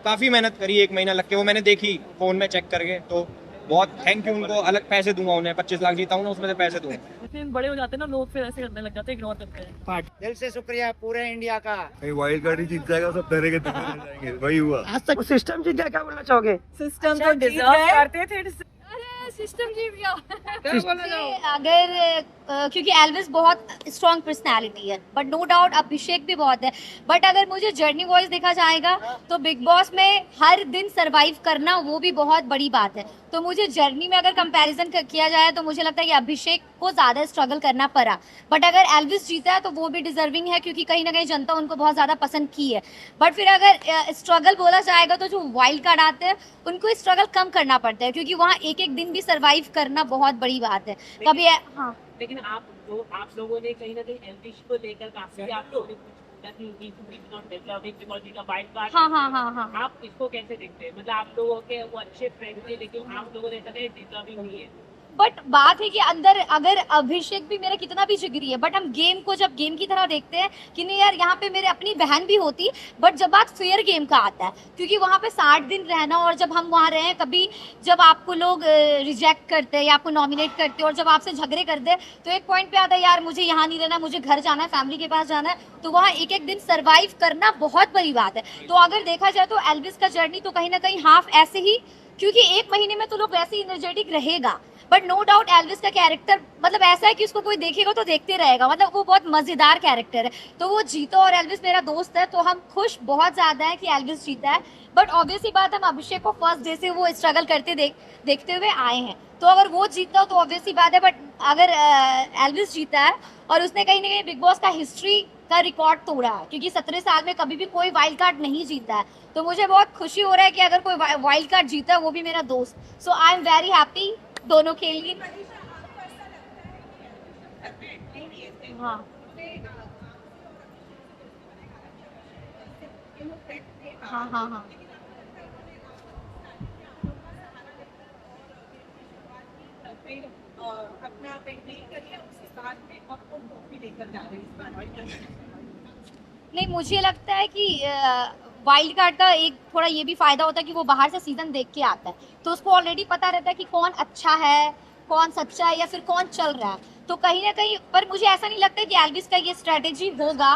काफ़ी मेहनत करी, 1 महीना लग के, वो मैंने देखी फ़ोन में चेक करके, तो बहुत थैंक यू उनको, अलग पैसे दूंगा उन्हें, 25 लाख जीता हूँ ना उसमें से पैसे दूंगा। इतने बड़े हो जाते हैं ना लोग, फिर ऐसे करने लग जाते हैं, इग्नोर करते हैं। दिल से शुक्रिया पूरे इंडिया का। वाइल्ड कार्ड ही जीत जाएगा, सब तरह के दिक्कत रह जाएंगे, वही हुआ। आज तक सिस्टम जीत गया, क्या बोलना चाहोगे? सिस्टम तो डिजर्व करते थे। अरे सिस्टम जीत गया। क्या बोलना चाहोगे? अगर क्योंकि एल्विस बहुत स्ट्रॉन्ग पर्सनालिटी है, बट नो डाउट अभिषेक भी बहुत है। बट अगर मुझे जर्नी वॉइस देखा जाएगा तो बिग बॉस में हर दिन सरवाइव करना वो भी बहुत बड़ी बात है। तो मुझे जर्नी में अगर कंपैरिजन किया जाए तो मुझे लगता है कि अभिषेक को ज़्यादा स्ट्रगल करना पड़ा। बट अगर एल्विस जीता है तो वो भी डिजर्विंग है, क्योंकि कहीं ना कहीं जनता उनको बहुत ज़्यादा पसंद की है। बट फिर अगर स्ट्रगल बोला जाएगा तो जो वाइल्ड कार्ड आते हैं उनको स्ट्रगल कम करना पड़ता है, क्योंकि वहाँ एक एक दिन भी सर्वाइव करना बहुत बड़ी बात है। कभी हाँ, लेकिन आप लोगों ने कहीं ना कहीं एल्विश को लेकर काफी आप लोगों ने कुछ बोला कि he is not deserving because he's a wild card। हाँ। आप इसको कैसे देखते हैं? मतलब आप लोगों के वो अच्छे फ्रेंड थे, लेकिन आप लोगों ने कहा डिजर्विंग नहीं है। बट बात है कि अंदर अगर अभिषेक भी मेरा कितना भी जिगरी है, बट हम गेम को जब गेम की तरह देखते हैं कि नहीं यार, यहाँ पे मेरे अपनी बहन भी होती। बट जब बात फेयर गेम का आता है, क्योंकि वहाँ पे 60 दिन रहना, और जब हम वहाँ रहे, कभी जब आपको लोग रिजेक्ट करते हैं या आपको नॉमिनेट करते हैं और जब आपसे झगड़े करते हैं, तो एक पॉइंट पे आता है यार मुझे यहाँ नहीं रहना, मुझे घर जाना है, फैमिली के पास जाना है। तो वहाँ एक एक दिन सर्वाइव करना बहुत बड़ी बात है। तो अगर देखा जाए तो एल्विस का जर्नी तो कहीं ना कहीं हाफ ऐसे ही, क्योंकि 1 महीने में तो लोग वैसे ही एनर्जेटिक रहेगा। बट नो डाउट एल्विस का कैरेक्टर मतलब ऐसा है कि उसको कोई देखेगा तो देखते रहेगा, मतलब वो बहुत मजेदार कैरेक्टर है। तो वो जीता, और एल्विस मेरा दोस्त है, तो हम खुश बहुत ज्यादा है कि एल्विस जीता है। बट ऑब्वियसली बात, हम अभिषेक को फर्स्ट डे से वो स्ट्रगल करते देखते हुए आए हैं, तो अगर वो जीता तो ऑब्वियसली बात है। बट अगर एल्विस जीता है और उसने कहीं ना कहीं बिग बॉस का हिस्ट्री का रिकॉर्ड तोड़ा है, क्योंकि 17 साल में कभी भी कोई वाइल्ड कार्ड नहीं जीता है, तो मुझे बहुत खुशी हो रहा है कि अगर कोई वाइल्ड कार्ड जीता है वो भी मेरा दोस्त। सो आई एम वेरी हैप्पी दोनों के लिए। हाँ हाँ। अपना करिए उसके साथ में आपको ट्रॉफी लेकर जा रहे हैं। नहीं, मुझे लगता है कि वाइल्ड कार्ड का एक थोड़ा ये भी फायदा होता है कि वो बाहर से सीजन देख के आता है, तो उसको ऑलरेडी पता रहता है कि कौन अच्छा है, कौन सच्चा है, या फिर कौन चल रहा है। तो कहीं ना कहीं, पर मुझे ऐसा नहीं लगता कि एल्विस का ये स्ट्रेटेजी होगा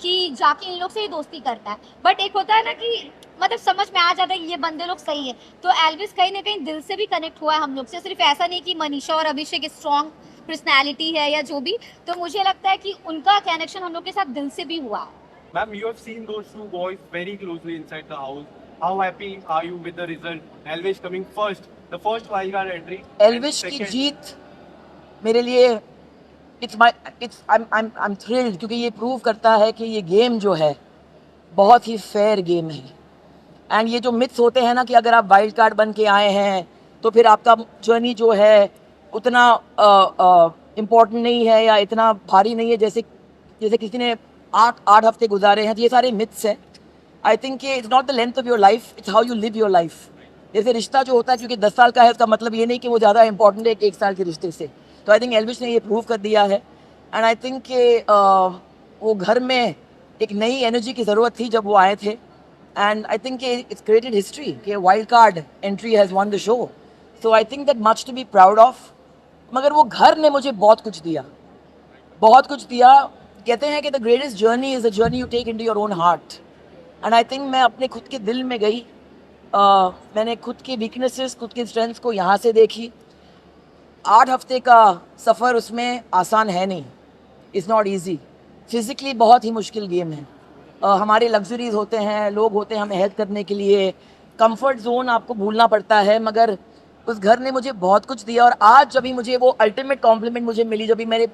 कि जाके इन लोग से ही दोस्ती करता है। बट एक होता है ना कि मतलब समझ में आ जाता है कि ये बंदे लोग सही है, तो एल्विस कहीं ना कहीं दिल से भी कनेक्ट हुआ है हम लोग से। सिर्फ ऐसा नहीं कि मनीषा और अभिषेक स्ट्रॉन्ग पर्सनैलिटी है या जो भी, तो मुझे लगता है कि उनका कनेक्शन हम लोग के साथ दिल से भी हुआ है। Ma'am, you have seen those two boys very closely inside the house. How happy are you with the result? Elvish coming first, the first wild card entry. Elvish की जीत मेरे लिए I'm thrilled, क्योंकि ये प्रूव करता है कि ये गेम जो है बहुत ही फेयर गेम है। एंड ये जो मिथ्स होते हैं ना कि अगर आप वाइल्ड कार्ड बन के आए हैं तो फिर आपका जर्नी जो है उतना इम्पोर्टेंट नहीं है या इतना भारी नहीं है, जैसे किसी ने 8 हफ्ते गुजारे हैं, तो ये सारे मिथ्स हैं। आई think it's not the length of your life, it's how you live your life. जैसे रिश्ता जो होता है, क्योंकि 10 साल का है, उसका मतलब ये नहीं कि वो ज़्यादा इंपॉर्टेंट है 1 साल के रिश्ते से। तो आई थिंक एल्विश ने ये प्रूव कर दिया है। एंड आई थिंक वो घर में एक नई एनर्जी की ज़रूरत थी जब वो आए थे। And I think it's created history कि wild card entry has won the show. So I think that much to be proud of. मगर वो घर ने मुझे बहुत कुछ दिया, बहुत कुछ दिया। कहते हैं कि the greatest journey is the journey you take into your own heart. And I think मैं अपने खुद के दिल में गई। मैंने खुद की वीकनेसेस, खुद की स्ट्रेंथ्स को यहाँ से देखी। 8 हफ्ते का सफ़र उसमें आसान है नहीं, इज़ नॉट ईजी। फिज़िकली बहुत ही मुश्किल गेम है। हमारे लग्जरीज होते हैं, लोग होते हैं हमें हेल्प करने के लिए, कंफर्ट जोन आपको भूलना पड़ता है। मगर उस घर ने मुझे बहुत कुछ दिया। और आज जब भी मुझे वो अल्टीमेट कॉम्प्लीमेंट मुझे मिली, जब भी मेरे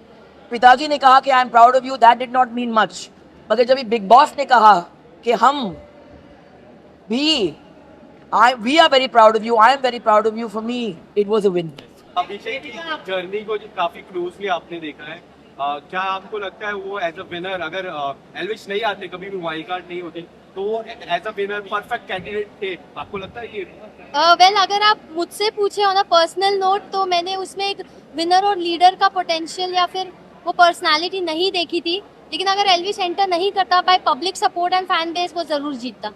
पिताजी ने कहा कि I am proud of you, that did not mean much. मगर जब भी बिग बॉस ने कहा कि we are very proud of you, I am very proud of you, for me it was a win. Abhishek की जर्नी को जो काफी क्लोजली आपने देखा है, क्या आपको लगता है वो एज अ विनर, अगर एल्विश नहीं आते, कभी भी वाइल्ड कार्ड नहीं होते, तो वो as a winner perfect candidate थे? आपको लगता है कि वेल अगर आप मुझसे पूछे ऑन अ पर्सनल नोट, तो मैंने उसमें एक विनर और लीडर का पोटेंशियल या फिर वो पर्सनालिटी नहीं देखी थी। लेकिन अगर एल्विश एंटर नहीं करता, by public support and fan base वो जरूर जीतता।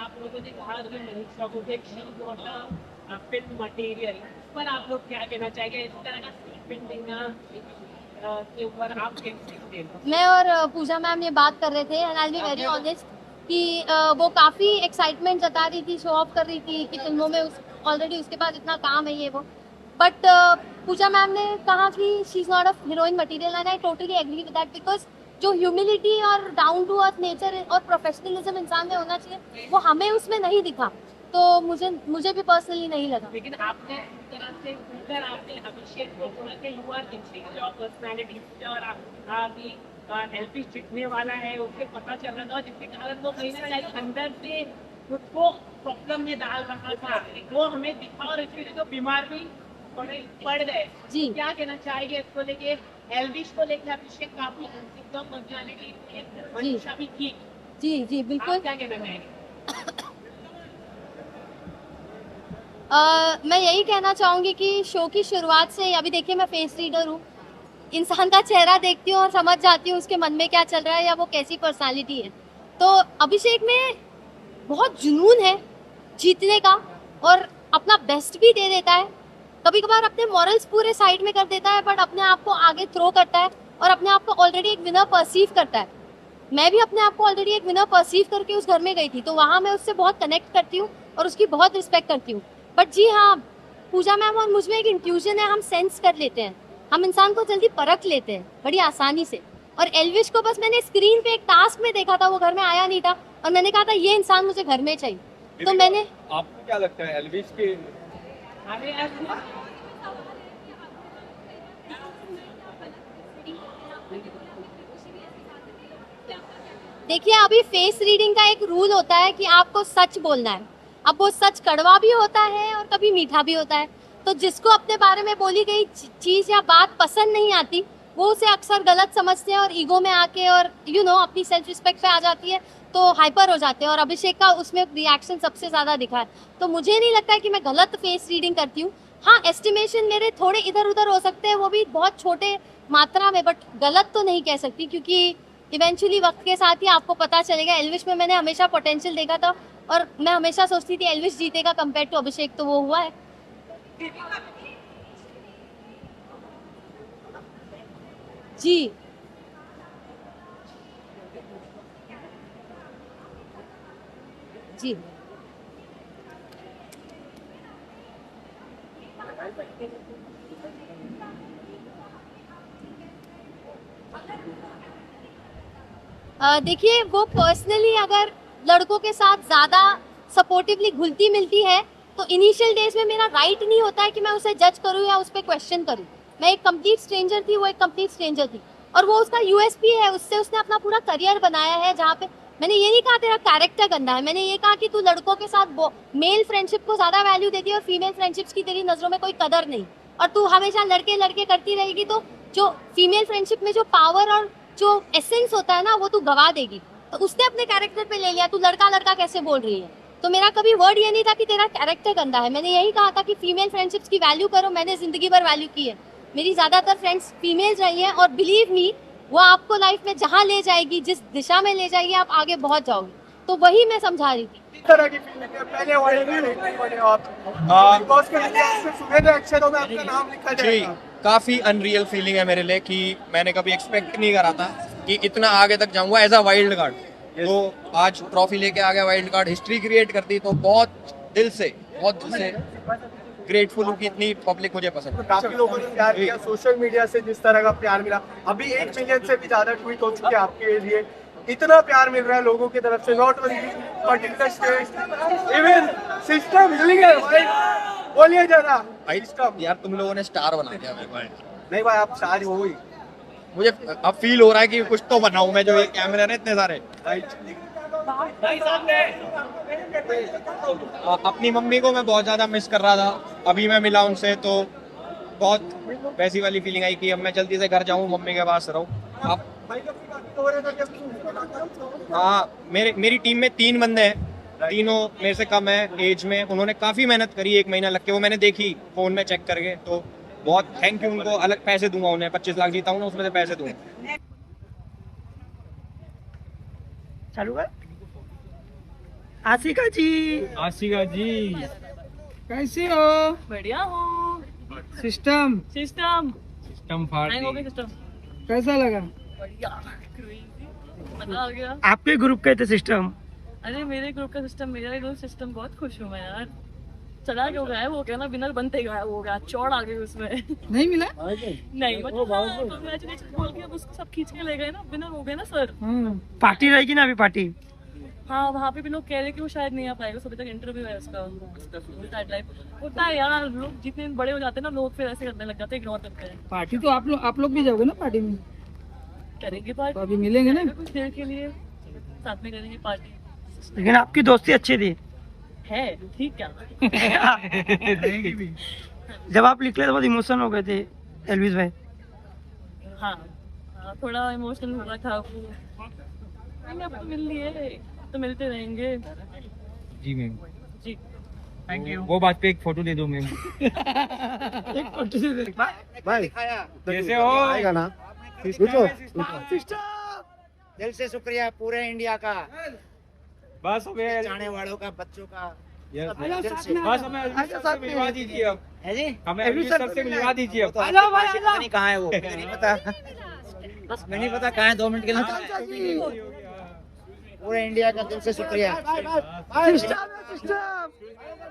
आप लोगों ने कहा कि मनीषा को फिल्म मटेरियल पर आप लोग क्या कहना चाहेंगे इस तरह का स्टेटमेंट के ऊपर आप कैसे देखते हैं? मैं और पूजा मैम ये बात कर रहे थे and I be very honest कि वो काफ़ी एक्साइटमेंट जता रही थी, शो ऑफ कर रही थी कि फिल्मों में ऑलरेडी उसके पास इतना काम है ये वो, बट पूजा मैम ने कहा कि she is not a heroine material and I totally agree with that because जो ह्यूमिलिटी और डाउन टू अर्थ नेचर और प्रोफेशनलिज्म इंसान में होना चाहिए वो हमें उसमें नहीं दिखा, तो मुझे भी पर्सनली नहीं लगा। लेकिन आपने इस तरह से खुलकर आपने अभिषेक को बोला कि यू आर जो पर्सनालिटी और आपकी एलपी जीतने वाला है उससे पता चल रहा था, जिसके कारण वो कहीं ना कहीं अंदर से खुद को प्रॉब्लम में डाल रहा था, वो हमें दिखा और इसके लिए तो बीमार भी पड़ गए जी। क्या कहना चाहिए इसको लेके? एल्विश को लेकर अभिषेक काफी एकदम पर्सनालिटी मनीषा भी थी, जी जी बिल्कुल। आप क्या कहना चाहेंगे? मैं यही कहना चाहूँगी कि शो की शुरुआत से अभी देखिए मैं फेस रीडर हूँ, इंसान का चेहरा देखती हूँ और समझ जाती हूँ उसके मन में क्या चल रहा है या वो कैसी पर्सनालिटी है। तो अभिषेक में बहुत जुनून है जीतने का और अपना बेस्ट भी दे देता है, कभी कभार अपने मॉरल्स पूरे साइड में कर देता है बट अपने आप को आगे थ्रो करता है और अपने आप को ऑलरेडी एक विनर परसीव करता है। मैं भी अपने आप को ऑलरेडी एक विनर परसीव करके उस घर में गई थी, तो वहाँ मैं उससे बहुत कनेक्ट करती हूँ और उसकी बहुत रिस्पेक्ट करती हूँ। बट जी हाँ, पूजा मैम और मुझ में एक इंट्यूजन है, हम सेंस कर लेते हैं, हम इंसान को जल्दी परख लेते हैं बड़ी आसानी से। और एल्विश को बस मैंने स्क्रीन पे एक टास्क में देखा था, वो घर में आया नहीं था और मैंने कहा था ये इंसान मुझे घर में चाहिए, तो मैंने। आपको क्या लगता है एल्विश के अरे यार देखिए अभी फेस रीडिंग का एक रूल होता है कि आपको सच बोलना है, अब वो सच कड़वा भी होता है और कभी मीठा भी होता है, तो जिसको अपने बारे में बोली गई चीज़ या बात पसंद नहीं आती वो उसे अक्सर गलत समझते हैं और ईगो में आके और अपनी सेल्फ रिस्पेक्ट पे आ जाती है तो हाइपर हो जाते हैं, और अभिषेक का उसमें रिएक्शन सबसे ज़्यादा दिखा है। तो मुझे नहीं लगता है कि मैं गलत फेस रीडिंग करती हूँ, हाँ एस्टिमेशन मेरे थोड़े इधर उधर हो सकते हैं, वो भी बहुत छोटे मात्रा में, बट गलत तो नहीं कह सकती क्योंकि इवेंचुअली वक्त के साथ ही आपको पता चलेगा। एल्विश में मैंने हमेशा पोटेंशियल देखा था और मैं हमेशा सोचती थी एल्विश जीतेगा कंपेयर टू अभिषेक, तो वो हुआ है। जी जी देखिए वो पर्सनली अगर लड़कों के साथ ज़्यादा सपोर्टिवली घुलती मिलती है तो इनिशियल डेज में मेरा राइट नहीं होता है कि मैं उसे जज करूँ या उस पर क्वेश्चन करूँ। मैं एक कंप्लीट स्ट्रेंजर थी, वो एक कंप्लीट स्ट्रेंजर थी और वो उसका यूएसपी है, उससे उसने अपना पूरा करियर बनाया है, जहाँ पे मैंने ये नहीं कहा तेरा कैरेक्टर गंदा है, मैंने ये कहा कि तू लड़कों के साथ मेल फ्रेंडशिप को ज़्यादा वैल्यू देती है और फीमेल फ्रेंडशिप्स की तेरी नज़रों में कोई कदर नहीं, और तू हमेशा लड़के लड़के करती रहेगी तो जो फीमेल फ्रेंडशिप में जो पावर और जो एसेंस होता है ना वो तू गवा देगी। तो उसने अपने कैरेक्टर पे ले लिया, तू लड़का लड़का कैसे बोल रही है। तो मेरा कभी वर्ड ये नहीं था कि तेरा कैरेक्टर गंदा है, मैंने यही कहा था कि फीमेल फ्रेंडशिप्स की वैल्यू करो। मैंने जिंदगी भर वैल्यू की है, मेरी ज़्यादातर फ्रेंड्स फीमेल्स रही हैं और बिलीव मी वो आपको लाइफ में जहाँ ले जाएगी, जिस दिशा में ले जाएगी, आप आगे बहुत जाओगे। तो वही मैं समझा रही थी। इस तरह की फीलिंग है पहले वाले में नहीं बने आप बिग बॉस के इतिहास में सुनहरे अक्षरों में आपका नाम लिखा जी, जाएगा। काफ़ी अनरियल फीलिंग है मेरे लिए कि मैंने कभी एक्सपेक्ट नहीं करा था कि इतना आगे तक जाऊंगा एज अ वाइल्ड कार्ड। तो आज ट्रॉफी लेके आ गया वाइल्ड कार्ड, हिस्ट्री क्रिएट कर दी, तो बहुत दिल से ग्रेटफुल हूँ कि इतनी पब्लिक मुझे पसंद है। काफी लोगों ने प्यार किया, सोशल मीडिया से जिस तरह का प्यार मिला, अभी 1 मिलियन से भी ज्यादा ट्वीट हो चुके हैं आपके लिए, इतना प्यार मिल रहा है लोगों की तरफ से, not only but in the state even system हिल गया भाई। बोलिए जरा सिस्टम। यार तुम लोगों ने स्टार बना दिया मेरे को। नहीं भाई आप सारी हो गई, मुझे अब फील हो रहा है कि कुछ तो बनाऊं मैं, जो ये कैमरे हैं इतने सारे। अपनी मम्मी को मैं बहुत ज्यादा मिस कर रहा था, अभी मैं मिला उनसे तो बहुत वैसी वाली फीलिंग आई कि अब मैं जल्दी से घर जाऊं, मम्मी के पास रहूं। अब हाँ, मेरी टीम में 3 बंदे हैं, तीनों मेरे से कम है एज में, उन्होंने काफी मेहनत करी, 1 महीना लग के, वो मैंने देखी फोन में चेक करके, तो बहुत थैंक यू उनको। अलग पैसे दूंगा उन्हें, 25 लाख जीता हूँ ना उसमें से पैसे दूंगा। चालू है आशिका जी आशिका जी कैसे हो? बढ़िया हूँ। सिस्टम सिस्टम सिस्टम हैंग हो गया सिस्टम। कैसा लगा? बढ़िया क्रेजी मजा आ गया। आपके ग्रुप के थे सिस्टम? अरे मेरे ग्रुप का सिस्टम, मेरा ग्रुप सिस्टम बहुत खुश हूँ मैं यार। चला क्यों गया है वो, क्या ना विनर बनते गया वो गया, चौड़ आ गई उसमें। नहीं मिला? नहीं मतलब congratulations बोल के अब उसको सब खींच के ले गए ना, विनर हो गए ना सर। पार्टी रहेगी ना अभी पार्टी? हाँ वहाँ पे भी लोग कह रहे कि वो शायद नहीं आ पाएगा, अभी तक इंटरव्यू है उसका। होता है यार, लोग जितने बड़े हो जाते हैं ना लोग फिर ऐसे करने लग जाते हैं, इग्नोर करते हैं। पार्टी तो आप लोग भी जाओगे ना पार्टी में? करेंगे तो पार्टी अभी मिलेंगे ना? कुछ देर के लिए साथ में करेंगे पार्टी। लेकिन आपकी दोस्ती अच्छी थी। है ठीक क्या? जब आप निकले तो बहुत इमोशन हो गए थे एल्विस भाई। हाँ थोड़ा इमोशनल हुआ था वो। नहीं, अब तो मिल लिए तो मिलते रहेंगे। जी मैम जी थैंक यू। वो बात पे एक फोटो दे दो मैम। एक फोटो दे दे। भाई कैसे हो? आएगा ना रुको दिल से शुक्रिया पूरे इंडिया का, बस हमें जाने वालों का, बच्चों का। बस हमें एल्विस सर से मिलवा दीजिए अब। है जी? हमें एल्विस सर से मिलवा दीजिए अब। पता नहीं कहाँ है वो, मुझे नहीं पता। बस मुझे नहीं पता कहाँ है, 2 मिनट के लिए। पूरे इंडिया का दिल से शुक्रिया।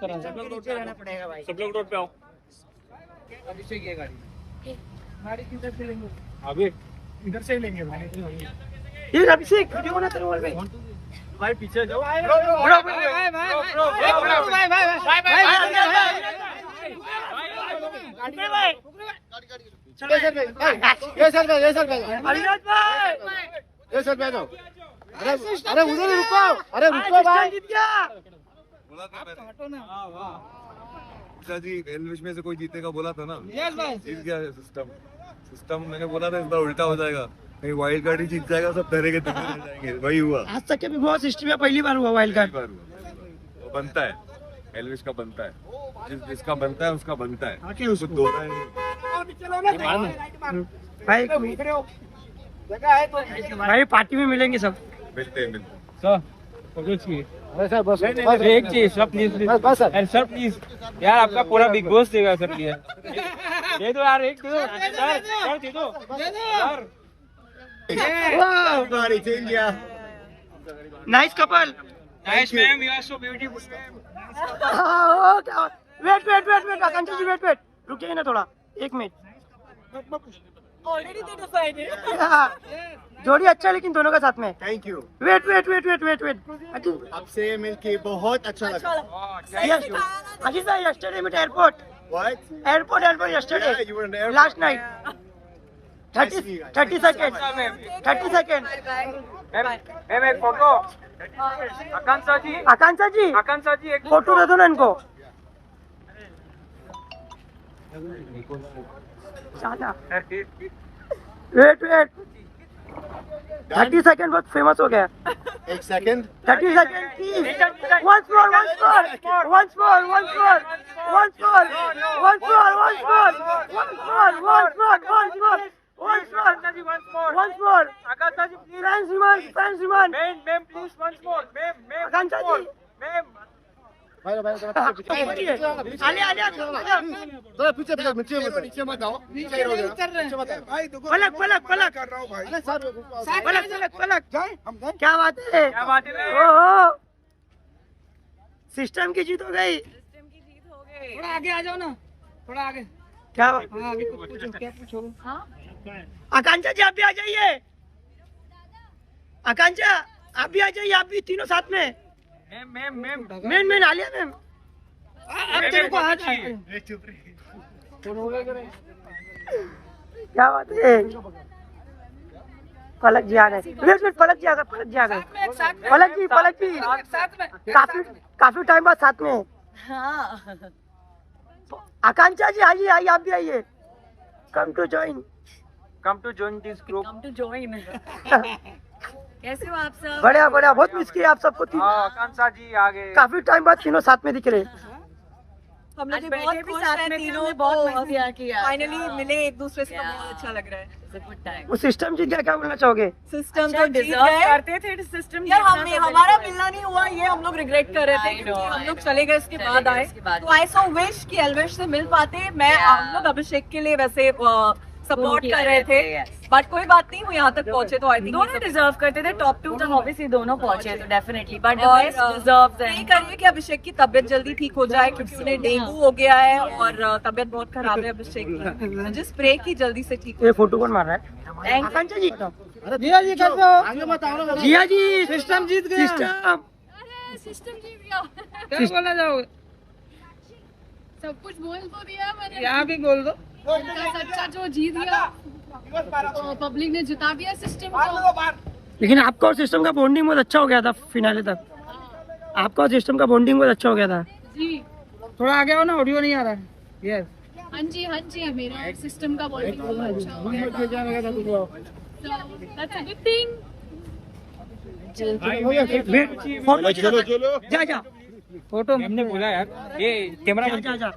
नीचे रहना पड़ेगा भाई। सब लोग रोड पे आओ। अभी इधर से ही लेंगे भाई। ये अभिषेक वीडियो बनाते रहो भाई। भाई पीछे जाओ। अरे उधर रुको, अरे रुको भाई। जीत गया। जी एल्विस में से कोई जीतेगा बोला था ना, यस भाई। जीत गया सिस्टम मैंने बोला था इस बार उल्टा हो जाएगा, कहीं वाइल्ड कार्ड ही जीत जाएगा, सब डरे के रह जाएंगे। वही हुआ, आज तक के भी बहुत हिस्ट्री में पहली बार हुआ वाइल्ड कार्ड। पहली बार हुआ। वो बनता है, एल्विस का बनता है, जिसका बनता है उसका बनता है, कुछ दो रहा है। भाई पार्टी में मिलेंगे सब। मिलते हैं सर कुछ की सर बस एक चीज सर प्लीज बस सर। एंड सर प्लीज यार आपका पूरा बिग बॉस देगा सर प्लीज दे दो यार, एक दे दो सर दे दो sir. Nice couple. Nice ma'am, you are so beautiful ma'am. Wait Akanksha ji wait रुक जाइए ना थोड़ा, 1 मिनट। ऑलरेडी तो डिसाइडेड। जोड़ी अच्छा है लेकिन दोनों का साथ में। Thank you, wait. आपसे मिलके बहुत अच्छा लगा। अजीत भाई yesterday met airport yesterday Yeah, you were in the airport. last night 30 seconds ma'am एक फोटो। आकांक्षा जी एक फोटो दे दो ना इनको। वेट 30 सेकंड बहुत फेमस हो गया। 1 second 30 second please. once more Akanksha ji please fans demand ma'am please once more ma'am Akanksha ji ma'am भाई आलिया तो नीचे मत आओ, नीचे हो गया भाई। पलक कर रहा हूँ भाई। अरे सर पलक जाए हम जाए। क्या बात है? ओहो सिस्टम की जीत हो गई। थोड़ा आगे आ जाओ ना, थोड़ा आगे। क्या पूछो। हाँ आकांक्षा जी आप भी आ जाइए। आकांक्षा आप भी आ जाइए, आप भी तीनों साथ में। मैम आलिया मैम आप तेरे को आ जाए। क्या बात है? पलक जी आ गए। वेट पलक जी आ गए। पलक जी काफी टाइम बाद साथ में। हाँ आकांक्षा जी आइए आप भी आइए। Come to join this group. Come to join. कैसे हो आप सब? बढ़िया बहुत मिस किया आप सबको। आकांक्षा जी आ गए। काफी टाइम बाद तीनों साथ में दिख रहे। हम लोग आज भी बैठे बहुत भी खुश साथ हैं में थे, तीनों हमने बहुत को मजा किया। फाइनली मिले एक दूसरे से, तो बहुत अच्छा लग रहा है। Good time. वो सिस्टम जीत गया, क्या बोलना चाहोगे? सिस्टम अच्छा, तो जीत डिजर्व गए करते थे सिस्टम यार, हमारा मिलना नहीं हुआ, ये हम लोग रिग्रेट कर रहे थे I know, क्योंकि हम I लोग know. चले गए इसके चले बाद गए आए। उसके बाद तो आई सो विश कि एल्विश से मिल पाते। मैं हम लोग अभिषेक के लिए वैसे सपोर्ट कर रहे थे, बट कोई बात नहीं, वो यहाँ तक पहुंचे तो आई थिंक दोनों डिजर्व करते थे। टॉप 2 तक ऑब्वियसली दोनों पहुंचे तो डेफिनेटली, बट और बेस्ट डिजर्व्स प्रे करिए कि अभिषेक की तबीयत जल्दी ठीक हो जाए क्योंकि उन्हें डेंगू हो गया है और तबीयत बहुत खराब है अभिषेक की। जिस प्रे की जल्दी से ठीक हो ये फोटो कौन मार रहा है? आकांक्षा जी। जिया जी कैसे हो? जिया जी सिस्टम जीत गया। सिस्टम जीत गया। क्या बोलना चाहोगे? सब कुछ बोल तो दिया मैंने। यहाँ भी बोल दो। सच्चा जो जीत गया, तो पब्लिक ने जिता दिया सिस्टम को। लेकिन आपका और सिस्टम का बॉन्डिंग बहुत अच्छा हो गया था फिनाले तक। आपका और सिस्टम का बॉन्डिंग बहुत अच्छा हो गया था। जी थोड़ा आगे आओ ना, ऑडियो नहीं आ रहा है। यस। हाँ जी, मेरा और सिस्टम का बॉन्डिंग बहुत अच्छा हो गया। So, that's a good thing. जा जा फोटो हमने बोला यार, ये कैमरा जा जा।